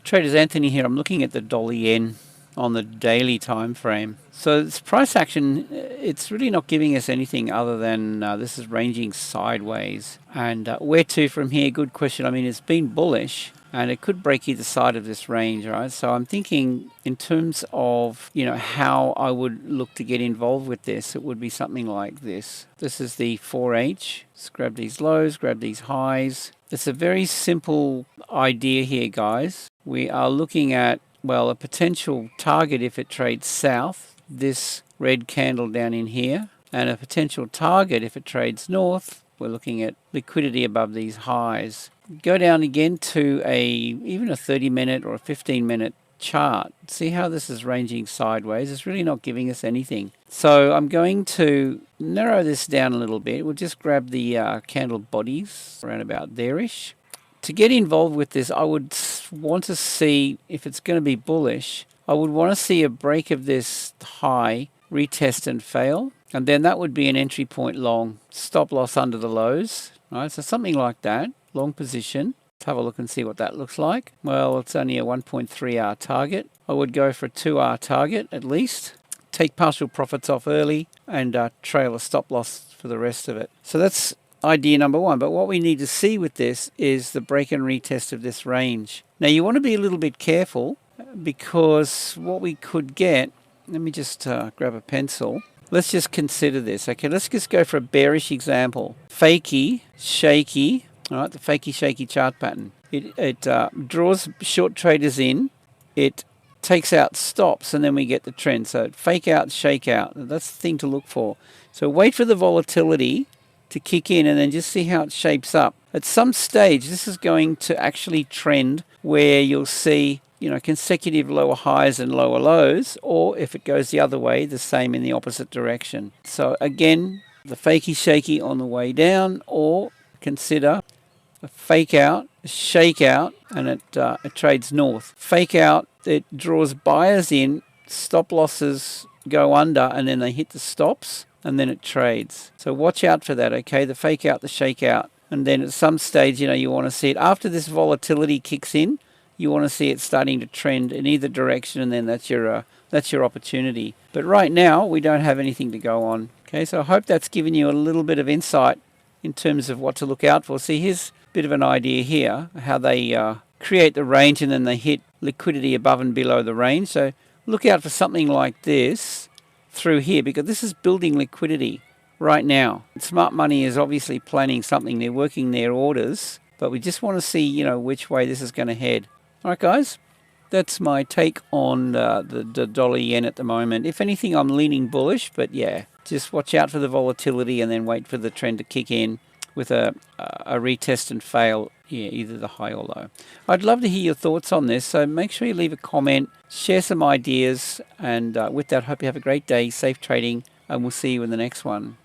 Traders Anthony here. I'm looking at the dollar yen on the daily time frame. So this price action, it's really not giving us anything other than this is ranging sideways. And where to from here? Good question. I mean, it's been bullish and it could break either side of this range, right? So I'm thinking in terms of, how I would look to get involved with this, it would be something like this. This is the 4H. Let's grab these lows, grab these highs. It's a very simple idea here, guys. We are looking at, well, a potential target if it trades south, this red candle down in here, and a potential target if it trades north. We're looking at liquidity above these highs. Go down again to even a 30-minute or a 15-minute chart. See how this is ranging sideways. It's really not giving us anything. So I'm going to narrow this down a little bit. We'll just grab the candle bodies around about there-ish. To get involved with this, I would want to see, if it's going to be bullish, I would want to see a break of this high, retest and fail. And then that would be an entry point long, stop loss under the lows. Right, so something like that, long position. Let's have a look and see what that looks like. Well, it's only a 1.3 hour target. I would go for a 2 hour target at least. Take partial profits off early and trail a stop loss for the rest of it. So that's idea number one. But what we need to see with this is the break and retest of this range. Now you want to be a little bit careful because what we could get, let me just grab a pencil. Let's just consider this. Okay, let's just go for a bearish example. Fakey, shaky, all right, the fakey, shaky chart pattern. It draws short traders in, it takes out stops, and then we get the trend. So fake out, shake out. That's the thing to look for. So wait for the volatility to kick in and then just see how it shapes up. At some stage, this is going to actually trend where you'll see consecutive lower highs and lower lows, or if it goes the other way, the same in the opposite direction. So again, the fakey shaky on the way down, or consider a fake out, a shake out, and it trades north. Fake out, it draws buyers in, stop losses go under, and then they hit the stops, and then it trades. So watch out for that, okay? The fake out, the shake out. And then at some stage, you want to see it. After this volatility kicks in, you want to see it starting to trend in either direction, and then that's your opportunity. But right now, we don't have anything to go on. Okay, so I hope that's given you a little bit of insight in terms of what to look out for. See, here's a bit of an idea here, how they create the range and then they hit liquidity above and below the range. So look out for something like this through here, because this is building liquidity right now. Smart money is obviously planning something. They're working their orders, but we just want to see, which way this is going to head. All right, guys, that's my take on the dollar yen at the moment. If anything, I'm leaning bullish, but yeah, just watch out for the volatility and then wait for the trend to kick in with a retest and fail, either the high or low. I'd love to hear your thoughts on this, so make sure you leave a comment, share some ideas, and with that, hope you have a great day, safe trading, and we'll see you in the next one.